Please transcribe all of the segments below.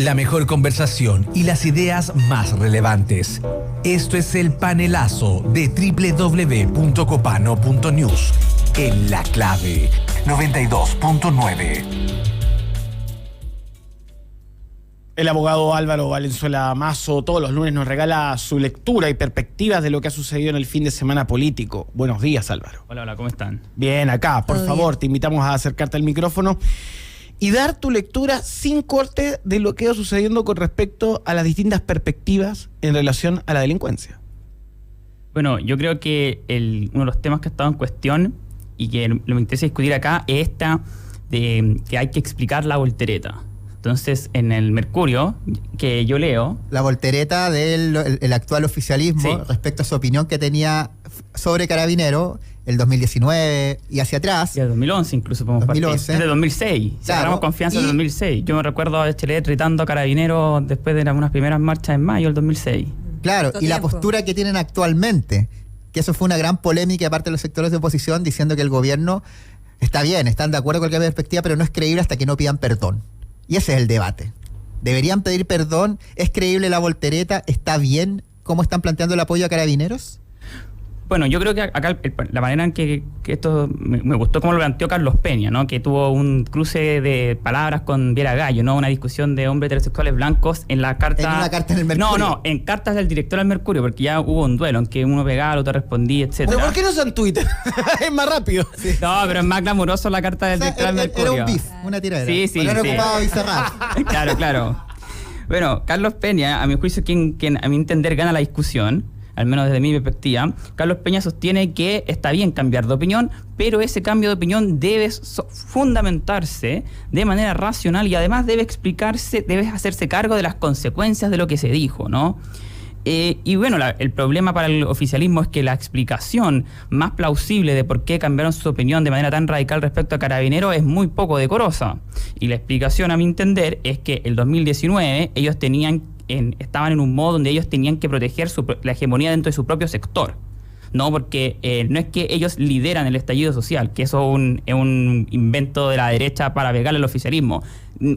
La mejor conversación y las ideas más relevantes. Esto es el panelazo de www.copano.news. En La Clave 92.9. El abogado Álvaro Valenzuela Mazo todos los lunes nos regala su lectura y perspectivas de lo que ha sucedido en el fin de semana político. Buenos días, Álvaro. Hola, ¿cómo están? Bien, acá, por favor, bien. te invitamos a acercarte al micrófono y dar tu lectura sin corte de lo que ha sucediendo con respecto a las distintas perspectivas en relación a la delincuencia. Bueno, yo creo que uno de los temas que ha estado en cuestión y que me interesa discutir acá es esta de que hay que explicar la voltereta. Entonces, en el Mercurio, que yo leo... La voltereta del el actual oficialismo, Sí. respecto a su opinión que tenía sobre Carabinero el 2019 y hacia atrás. Y el 2011 incluso podemos partir. 2011. Desde 2006. Claro. Agarramos confianza en Y- 2006. Yo me recuerdo a Bachelet gritando Carabineros después de unas primeras marchas en mayo del 2006. Claro, Tanto y la tiempo. postura que tienen actualmente, que eso fue una gran polémica aparte de los sectores de oposición diciendo que el gobierno está bien, están de acuerdo con la perspectiva, pero no es creíble hasta que no pidan perdón. Y ese es el debate. ¿Deberían pedir perdón? ¿Es creíble la voltereta? ¿Está bien cómo están planteando el apoyo a Carabineros? Bueno, yo creo que acá la manera en que esto me gustó cómo lo planteó Carlos Peña, ¿no? Que tuvo un cruce de palabras con Viera Gallo, ¿no? Una discusión de hombres heterosexuales blancos en la carta... En una carta en el Mercurio. No, en cartas del director al Mercurio, porque ya hubo un duelo en que uno pegaba, el otro respondía, etcétera. ¿Pero por qué no usan Twitter? Es más rápido. No, pero es más glamuroso la carta del O sea, director al Mercurio. era un beef, una tiradera. Sí. Poner ocupado y cerrar. Claro. Bueno, Carlos Peña, a mi juicio, quien a mi entender gana la discusión, al menos desde mi perspectiva. Carlos Peña sostiene que está bien cambiar de opinión, pero ese cambio de opinión debe fundamentarse de manera racional y además debe hacerse cargo de las consecuencias de lo que se dijo, ¿no? Y bueno, el problema para el oficialismo es que la explicación más plausible de por qué cambiaron su opinión de manera tan radical respecto a Carabineros es muy poco decorosa. Y la explicación, a mi entender, es que el 2019 ellos estaban en un modo donde ellos tenían que proteger la hegemonía dentro de su propio sector. No, porque no es que ellos lideran el estallido social, que eso es un invento de la derecha para pegarle al oficialismo.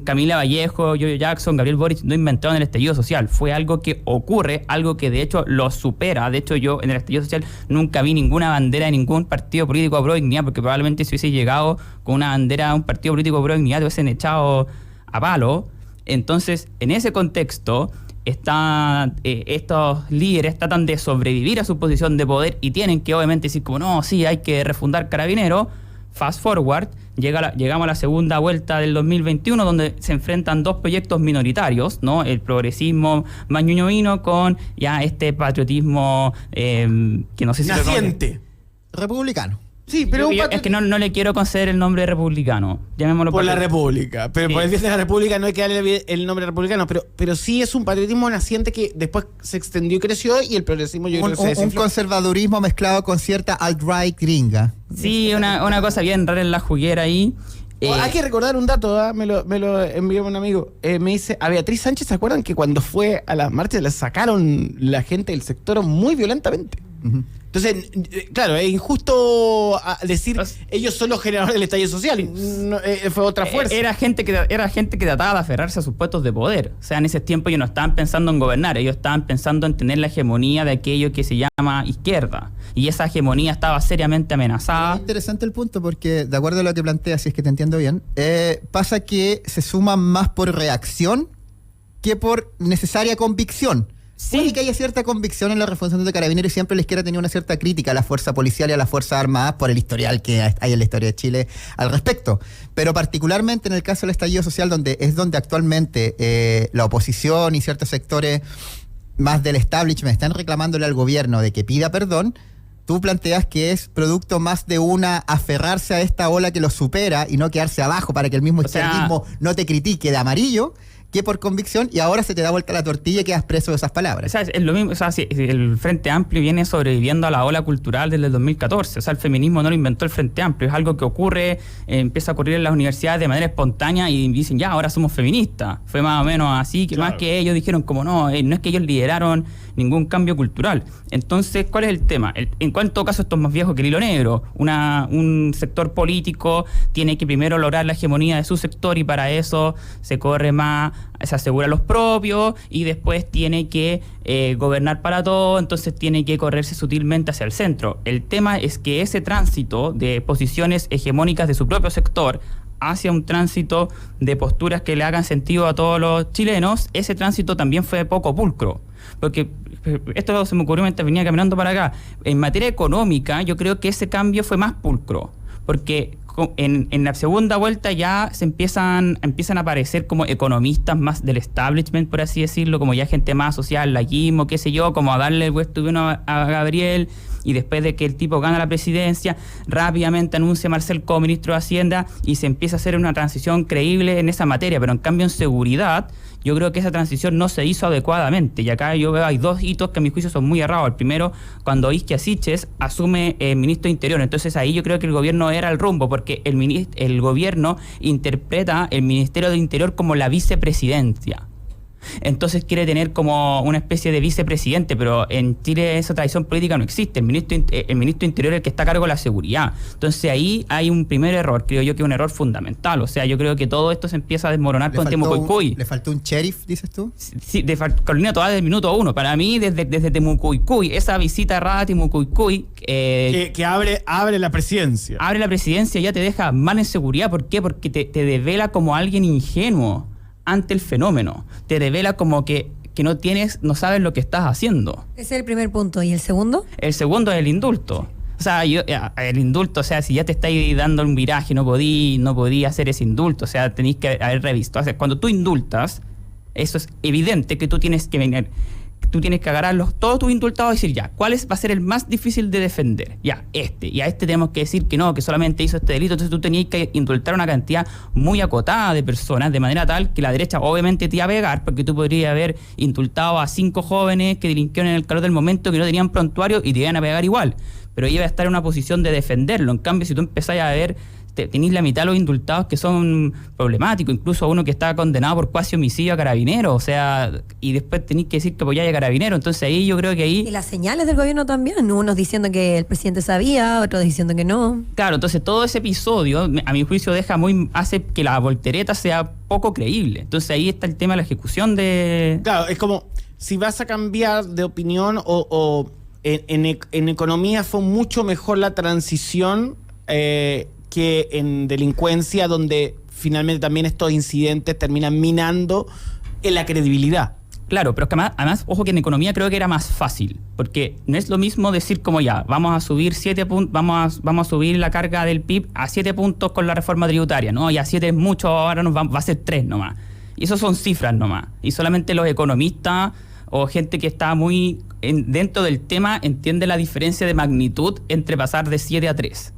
Camila Vallejo, Yoyo Jackson, Gabriel Boric no inventaron el estallido social. Fue algo que ocurre, algo que de hecho lo supera. De hecho, yo en el estallido social nunca vi ninguna bandera de ningún partido político pro dignidad, porque probablemente si hubiese llegado con una bandera de un partido político pro dignidad, te hubiesen echado a palo. Entonces, en ese contexto, estos líderes tratan de sobrevivir a su posición de poder y tienen que obviamente decir como no, sí, hay que refundar Carabineros. Fast forward, llegamos a la segunda vuelta del 2021 donde se enfrentan dos proyectos minoritarios, ¿no? El progresismo más ñoñoíno con ya este patriotismo que no sé si lo Naciente. Republicano. Sí, pero es que no le quiero conceder el nombre republicano. Llamémoslo por la patriotismo. República. Pero Sí. por el Día de la República no hay que darle el nombre republicano, pero sí es un patriotismo naciente que después se extendió y creció, y el progresismo yo creo que se Un desinfló. conservadurismo mezclado con cierta alt-right gringa. Sí, una cosa bien rara en la juguera ahí. Hay que recordar un dato, ¿ah? me lo envió un amigo. Me dice, a Beatriz Sánchez, ¿se acuerdan que cuando fue a las marchas la sacaron la gente del sector muy violentamente? Ujú. Entonces, claro, es injusto decir ellos son los generadores del estallido social. No, fue otra fuerza. Era gente que trataba de aferrarse a sus puestos de poder. O sea, en ese tiempo ellos no estaban pensando en gobernar, ellos estaban pensando en tener la hegemonía de aquello que se llama izquierda. Y esa hegemonía estaba seriamente amenazada. Es interesante el punto porque, de acuerdo a lo que planteas, si es que te entiendo bien, pasa que se suman más por reacción que por necesaria convicción. Sí. Puede que haya cierta convicción en la refundación de Carabineros y siempre la izquierda tenía una cierta crítica a la fuerza policial y a las Fuerzas Armadas por el historial que hay en la historia de Chile al respecto. Pero particularmente en el caso del estallido social, donde actualmente la oposición y ciertos sectores más del establishment están reclamándole al gobierno de que pida perdón, tú planteas que es producto más de una aferrarse a esta ola que lo supera y no quedarse abajo para que el mismo izquierdismo no te critique de amarillo, que por convicción, y ahora se te da vuelta la tortilla y quedas preso de esas palabras. O sea, es lo mismo, o sea, el Frente Amplio viene sobreviviendo a la ola cultural desde el 2014. O sea, el feminismo no lo inventó el Frente Amplio, es algo que ocurre, empieza a ocurrir en las universidades de manera espontánea y dicen, ya, ahora somos feministas. Fue más o menos así, que claro. Más que ellos dijeron como no es que ellos lideraron ningún cambio cultural. Entonces, ¿cuál es el tema? En cuanto caso, esto es más viejo que el hilo negro. Un sector político tiene que primero lograr la hegemonía de su sector y para eso se corre más se asegura los propios y después tiene que gobernar para todo, entonces tiene que correrse sutilmente hacia el centro. El tema es que ese tránsito de posiciones hegemónicas de su propio sector hacia un tránsito de posturas que le hagan sentido a todos los chilenos, ese tránsito también fue poco pulcro. Porque esto se me ocurrió mientras venía caminando para acá. En materia económica, yo creo que ese cambio fue más pulcro, porque en la segunda vuelta ya se empiezan a aparecer como economistas más del establishment, por así decirlo, como ya gente más asociada al laguismo, qué sé yo, como a darle el puesto de uno a Gabriel, y después de que el tipo gana la presidencia, rápidamente anuncia a Marcel como ministro de Hacienda y se empieza a hacer una transición creíble en esa materia. Pero en cambio en seguridad, yo creo que esa transición no se hizo adecuadamente, y acá yo veo hay dos hitos que a mi juicio son muy errados. El primero, cuando Isquia Siches asume ministro de Interior, entonces ahí yo creo que el gobierno era el rumbo, porque el gobierno interpreta el Ministerio de Interior como la vicepresidencia. Entonces quiere tener como una especie de vicepresidente, pero en Chile esa tradición política no existe. El ministro de Interior es el que está a cargo de la seguridad. Entonces ahí hay un primer error, creo yo que es un error fundamental. O sea, yo creo que todo esto se empieza a desmoronar con Temucuicui. ¿Le faltó un sheriff, dices tú? Sí, de Carolina Toá desde el minuto 1. Para mí, desde Temucuicui, esa visita errada a Temucuicui... que abre la presidencia. Abre la presidencia y ya te deja mal en seguridad. ¿Por qué? Porque te devela como alguien ingenuo ante el fenómeno. Te revela como que no sabes lo que estás haciendo. Ese es el primer punto. ¿Y el segundo? El segundo es el indulto. O sea, el indulto, o sea, si ya te estáis dando un viraje, no podí hacer ese indulto. O sea, tenéis que haber revisto. O sea, cuando tú indultas, eso es evidente que tú tienes que agarrar todos tus indultados y decir, ya, ¿cuál va a ser el más difícil de defender? Ya, y a este tenemos que decir que no, que solamente hizo este delito. Entonces tú tenías que indultar una cantidad muy acotada de personas, de manera tal que la derecha obviamente te iba a pegar, porque tú podrías haber indultado a 5 jóvenes que delinquieron en el calor del momento, que no tenían prontuario, y te iban a pegar igual, pero iba a estar en una posición de defenderlo. En cambio, si tú empezás a ver, tenéis la mitad de los indultados que son problemáticos, incluso uno que está condenado por cuasi homicidio a Carabineros, o sea, y después tenéis que decir que apoyáis a Carabineros. Entonces ahí yo creo que ahí... Y las señales del gobierno también, unos diciendo que el presidente sabía, otros diciendo que no. Claro, entonces todo ese episodio, a mi juicio, hace que la voltereta sea poco creíble. Entonces ahí está el tema de la ejecución de... Claro, es como, si vas a cambiar de opinión o en economía fue mucho mejor la transición que en delincuencia, donde finalmente también estos incidentes terminan minando en la credibilidad. Claro, pero es que además, ojo, que en economía creo que era más fácil, porque no es lo mismo decir como ya, vamos a subir 7 puntos, vamos a subir la carga del PIB a 7 puntos con la reforma tributaria, ¿no? Ya 7 es mucho, ahora va a ser 3 nomás. Y eso son cifras nomás. Y solamente los economistas o gente que está muy dentro del tema entiende la diferencia de magnitud entre pasar de 7 a 3.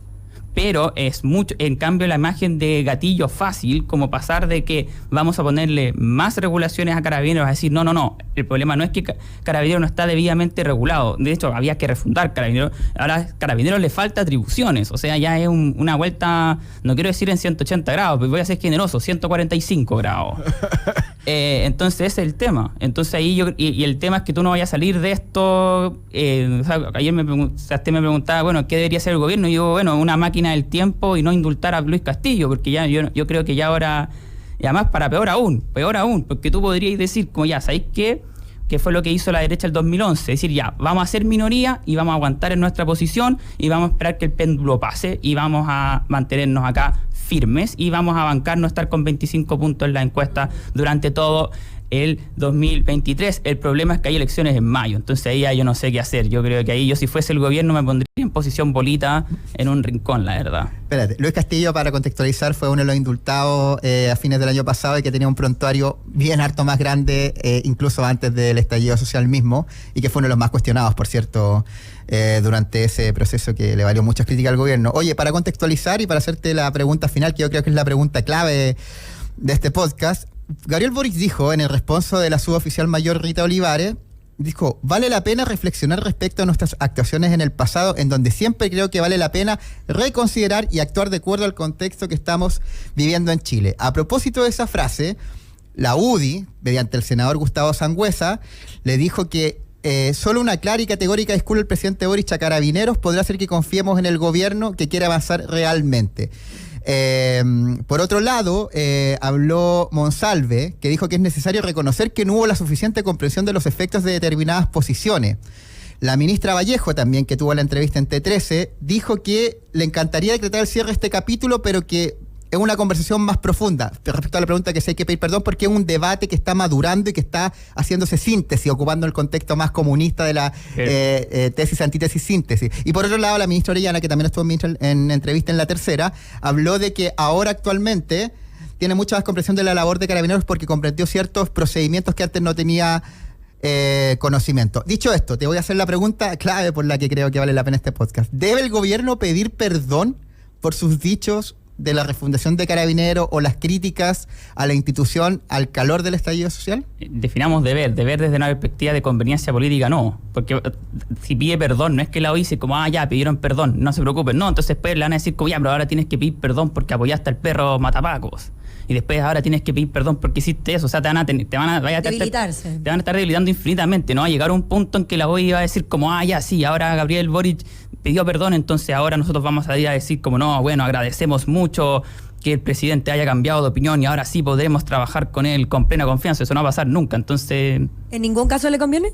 Pero es mucho, en cambio la imagen de gatillo fácil, como pasar de que vamos a ponerle más regulaciones a Carabineros, a decir, no, el problema no es que Carabineros no está debidamente regulado, de hecho había que refundar Carabineros, ahora a Carabineros le falta atribuciones, o sea, ya es una vuelta, no quiero decir en 180 grados, pero voy a ser generoso, 145 grados. Entonces ese es el tema. Entonces ahí y el tema es que tú no vayas a salir de esto. O sea, ayer me preguntaba, bueno, ¿qué debería hacer el gobierno? Y yo, bueno, una máquina del tiempo y no indultar a Luis Castillo, porque ya yo creo que ya ahora, y además para peor aún, porque tú podrías decir, como ya, ¿sabéis qué? Que fue lo que hizo la derecha el 2011, es decir, ya, vamos a ser minoría y vamos a aguantar en nuestra posición y vamos a esperar que el péndulo pase y vamos a mantenernos acá firmes y vamos a bancar no estar con 25 puntos en la encuesta durante todo el 2023. El problema es que hay elecciones en mayo, entonces ahí ya yo no sé qué hacer. Yo creo que ahí yo, si fuese el gobierno, me pondría en posición bolita en un rincón, la verdad. Espérate, Luis Castillo, para contextualizar, fue uno de los indultados a fines del año pasado y que tenía un prontuario bien harto más grande, incluso antes del estallido social mismo, y que fue uno de los más cuestionados, por cierto, durante ese proceso que le valió muchas críticas al gobierno. Oye, para contextualizar y para hacerte la pregunta final, que yo creo que es la pregunta clave de este podcast, Gabriel Boric dijo en el responso de la suboficial mayor Rita Olivares, dijo, vale la pena reflexionar respecto a nuestras actuaciones en el pasado, en donde siempre creo que vale la pena reconsiderar y actuar de acuerdo al contexto que estamos viviendo en Chile. A propósito de esa frase, la UDI, mediante el senador Gustavo Sangüesa, le dijo que solo una clara y categórica disculpa del presidente Boric a Carabineros podrá hacer que confiemos en el gobierno que quiere avanzar realmente. Por otro lado, habló Monsalve, que dijo que es necesario reconocer que no hubo la suficiente comprensión de los efectos de determinadas posiciones. La ministra Vallejo también, que tuvo la entrevista en T13, dijo que le encantaría decretar el cierre de este capítulo, pero que es una conversación más profunda respecto a la pregunta que si hay que pedir perdón, porque es un debate que está madurando y que está haciéndose síntesis, ocupando el contexto más comunista de la tesis, antítesis, síntesis. Y por otro lado, la ministra Orellana, que también estuvo en entrevista en La Tercera, habló de que ahora actualmente tiene mucha más comprensión de la labor de Carabineros porque comprendió ciertos procedimientos que antes no tenía conocimiento. Dicho esto, te voy a hacer la pregunta clave por la que creo que vale la pena este podcast. ¿Debe el gobierno pedir perdón por sus dichos de la refundación de Carabineros o las críticas a la institución al calor del estallido social? Definamos deber desde una perspectiva de conveniencia política, no, porque si pide perdón, no es que la OI dice como, ya, pidieron perdón, no se preocupen, no, entonces después le van a decir como, ya, pero ahora tienes que pedir perdón porque apoyaste al perro matapacos, y después ahora tienes que pedir perdón porque hiciste eso, o sea, te van a estar debilitando infinitamente, ¿no? Va a llegar un punto en que la OI va a decir como, ya, sí, ahora Gabriel Boric pidió perdón, entonces ahora nosotros vamos a ir a decir como, no, bueno, agradecemos mucho que el presidente haya cambiado de opinión y ahora sí podremos trabajar con él con plena confianza. Eso no va a pasar nunca, entonces... ¿En ningún caso le conviene?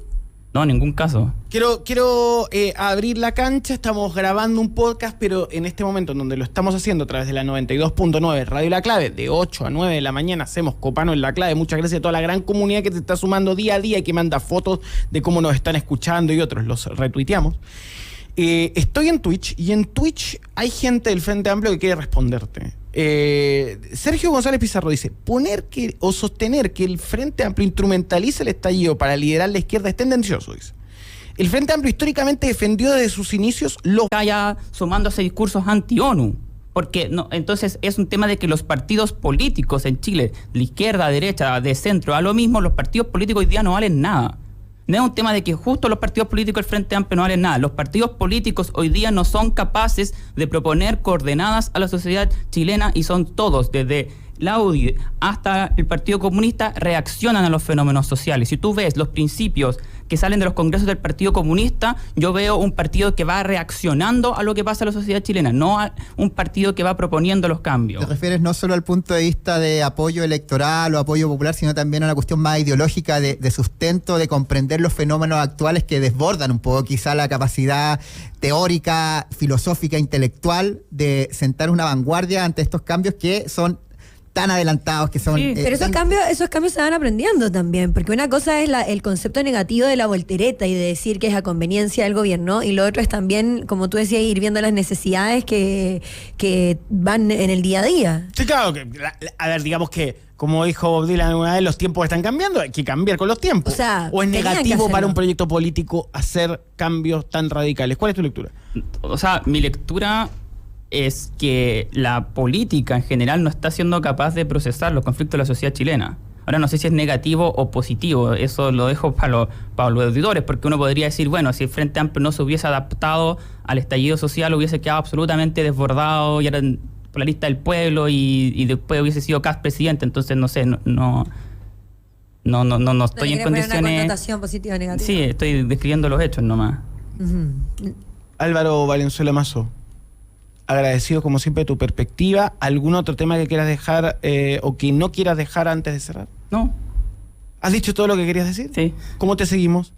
No, en ningún caso. Quiero abrir la cancha. Estamos grabando un podcast, pero en este momento en donde lo estamos haciendo a través de la 92.9 Radio La Clave, de 8 a 9 de la mañana hacemos Copano en La Clave. Muchas gracias a toda la gran comunidad que se está sumando día a día y que manda fotos de cómo nos están escuchando y otros los retuiteamos. Estoy en Twitch y en Twitch hay gente del Frente Amplio que quiere responderte. Sergio González Pizarro dice: sostener que el Frente Amplio instrumentaliza el estallido para liderar la izquierda es tendencioso, dice. El Frente Amplio históricamente defendió desde sus inicios los... Ya sumándose discursos anti-ONU. Porque no, entonces es un tema de que los partidos políticos en Chile, de izquierda, derecha, de centro, a lo mismo, los partidos políticos hoy día no valen nada. No es un tema de que justo los partidos políticos del Frente Amplio no valen nada. Los partidos políticos hoy día no son capaces de proponer coordenadas a la sociedad chilena y son todos, desde la UDI hasta el Partido Comunista, reaccionan a los fenómenos sociales. Si tú ves los principios que salen de los congresos del Partido Comunista, yo veo un partido que va reaccionando a lo que pasa en la sociedad chilena, no a un partido que va proponiendo los cambios. ¿Te refieres no solo al punto de vista de apoyo electoral o apoyo popular, sino también a una cuestión más ideológica de sustento, de comprender los fenómenos actuales que desbordan un poco quizá la capacidad teórica, filosófica, intelectual de sentar una vanguardia ante estos cambios que son tan adelantados, que son... Sí, pero esos cambios se van aprendiendo también, porque una cosa es el concepto negativo de la voltereta y de decir que es a conveniencia del gobierno, y lo otro es también, como tú decías, ir viendo las necesidades que van en el día a día. Sí, claro, a ver, digamos que, como dijo Bob Dylan alguna vez, los tiempos están cambiando, hay que cambiar con los tiempos. O es negativo para un proyecto político hacer cambios tan radicales. ¿Cuál es tu lectura? O sea, mi lectura es que la política en general no está siendo capaz de procesar los conflictos de la sociedad chilena. Ahora no sé si es negativo o positivo, eso lo dejo para los auditores, porque uno podría decir, bueno, si el Frente Amplio no se hubiese adaptado al estallido social, hubiese quedado absolutamente desbordado y era por la lista del pueblo y después hubiese sido Kast presidente, entonces no sé, no estoy en condiciones... Una connotación positiva o negativa. Sí, estoy describiendo los hechos nomás. Uh-huh. Álvaro Valenzuela Mazo, agradecido como siempre de tu perspectiva. ¿Algún otro tema que quieras dejar o que no quieras dejar antes de cerrar? No. ¿Has dicho todo lo que querías decir? Sí. ¿Cómo te seguimos?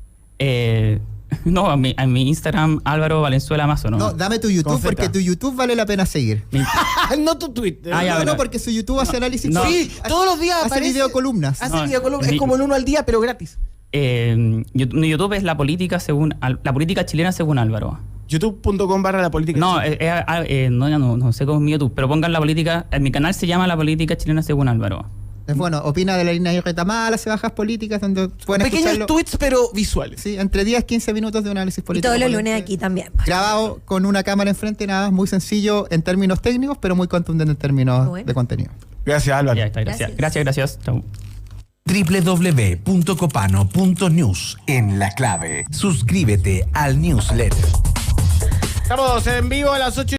No, a mi Instagram, Álvaro Valenzuela Mazo, ¿no? No, dame tu YouTube, porque tu YouTube vale la pena seguir. No tu Twitter. No, porque su YouTube hace análisis. No. Sí, todos los días hace videocolumnas. Hace videocolumnas, es como el 1 al día, pero gratis. Mi YouTube es la política chilena según Álvaro. youtube.com/la política. No, no sé cómo es mi YouTube, pero pongan la política, mi canal se llama La Política Chilena según Álvaro. Es bueno, opina de la línea de Retamala, hace bajas políticas, donde pueden pequeños escucharlo. Tweets, pero visuales. Sí, entre 10 y 15 minutos de análisis político. Y todos los lunes aquí también. Grabado con una cámara enfrente, nada más, muy sencillo en términos técnicos, pero muy contundente en términos de contenido. Gracias, Álvaro. Ya está, gracias. Chau. www.copano.news en La Clave. Suscríbete al newsletter. Estamos en vivo a las 8.